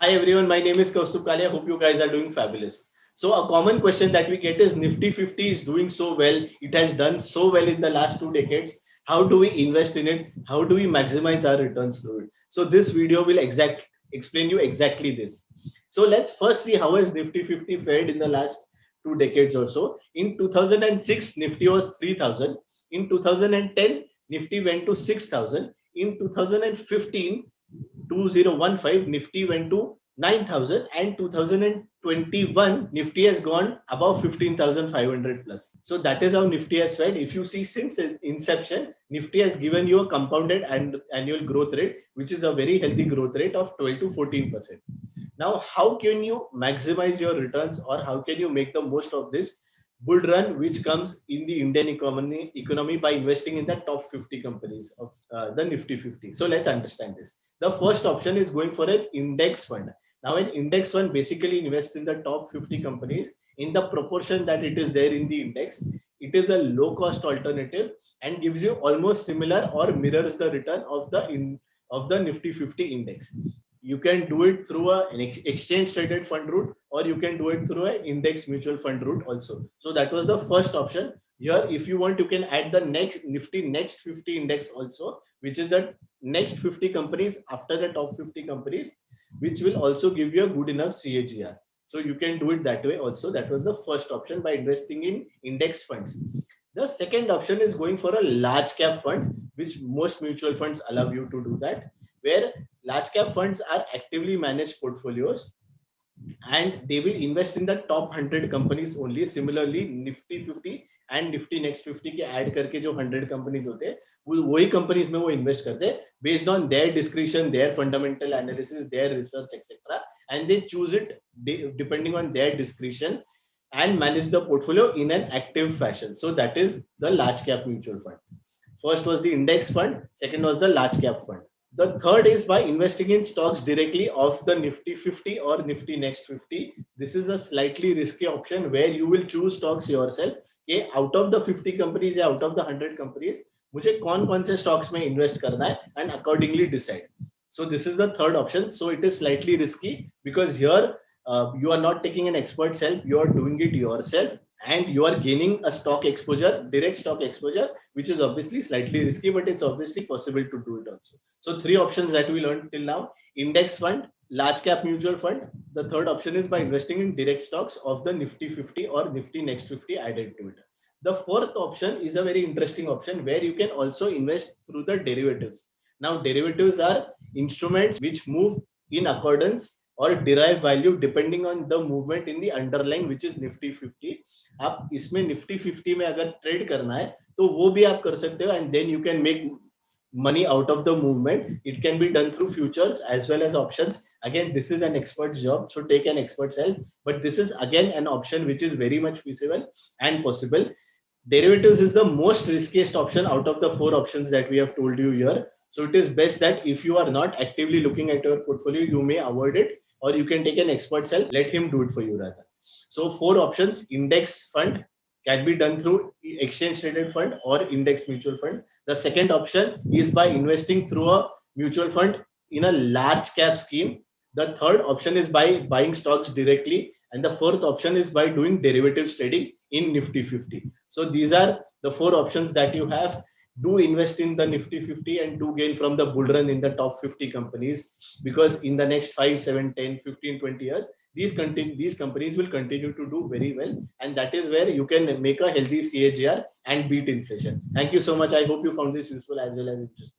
Hi everyone, my name is Kaustubh Kalia. Hope you guys are doing fabulous. So a common question that we get is Nifty 50 is doing so well. It has done so well in the last 2 decades. How do we invest in it? How do we maximize our returns through it? So this video will explain you exactly this. So let's first see how has Nifty 50 fared in the last 2 decades or so. In 2006, Nifty was 3000. In 2010, Nifty went to 6000. In 2015, 2015 Nifty went to 9,000, and 2021 Nifty has gone above 15,500 plus. So that is how Nifty has fared. If you see since inception, Nifty has given you a compounded and annual growth rate, which is a very healthy growth rate of 12 to 14%. Now, how can you maximize your returns, or how can you make the most of this bull run which comes in the Indian economy by investing in the top 50 companies of the Nifty 50? So let's understand this. The first option is going for an index fund. Now, an index fund basically invests in the top 50 companies in the proportion that it is there in the index. It is a low cost alternative and gives you almost similar or mirrors the return of the Nifty 50 index. You can do it through an exchange traded fund route, or you can do it through an index mutual fund route also. So that was the first option. Here, if you want, you can add the next Nifty next 50 index also, which is the next 50 companies after the top 50 companies, which will also give you a good enough CAGR. So you can do it that way also. That was the first option, by investing in index funds. The second option is going for a large cap fund, which most mutual funds allow you to do that, where large cap funds are actively managed portfolios and they will invest in the top 100 companies only. Similarly, Nifty 50 and Nifty next 50 के add करके जो 100 companies होते हैं, वो वही companies में वो invest करते हैं based on their discretion, their fundamental analysis, their research, etc. And they choose it depending on their discretion and manage the portfolio in an active fashion. So that is the large cap mutual fund. First was the index fund, second was the large cap fund. The third is by investing in stocks directly of the Nifty 50 or Nifty Next 50. This is a slightly risky option where you will choose stocks yourself. Okay, out of the 50 companies or out of the 100 companies, मुझे कौन से stocks में invest करना है, and accordingly decide. So this is the third option. So it is slightly risky because here you are not taking an expert's help. You are doing it yourself, and you are gaining a stock exposure, direct stock exposure, which is obviously slightly risky, but it's obviously possible to do it also. So three options that we learned till now: index fund, large cap mutual fund. The third option is by investing in direct stocks of the Nifty 50 or Nifty Next 50 added to it. The fourth option is a very interesting option where you can also invest through the derivatives. Now, derivatives are instruments which move in accordance or derive value depending on the movement in the underlying, which is Nifty 50. आप इसमें Nifty 50 में अगर trade करना है तो वो भी आप कर सकते हो, and then you can make money out of the movement. It can be done through futures as well as options. Again, this is an expert's job, so take an expert's help, but this is again an option which is very much feasible and possible. Derivatives is the most riskiest option out of the four options that we have told you here. So it is best that if you are not actively looking at your portfolio, you may avoid it, or you can take an expert's help. Let him do it for you rather. So four options: index fund can be done through exchange traded fund or index mutual fund. The second option is by investing through a mutual fund in a large cap scheme. The third option is by buying stocks directly. And the fourth option is by doing derivatives trading in Nifty 50. So these are the four options that you have. Do invest in the Nifty 50 and do gain from the bull run in the top 50 companies, because in the next 5, 7, 10, 15, 20 years, these companies will continue to do very well, and that is where you can make a healthy CAGR and beat inflation. Thank you so much. I hope you found this useful as well as interesting.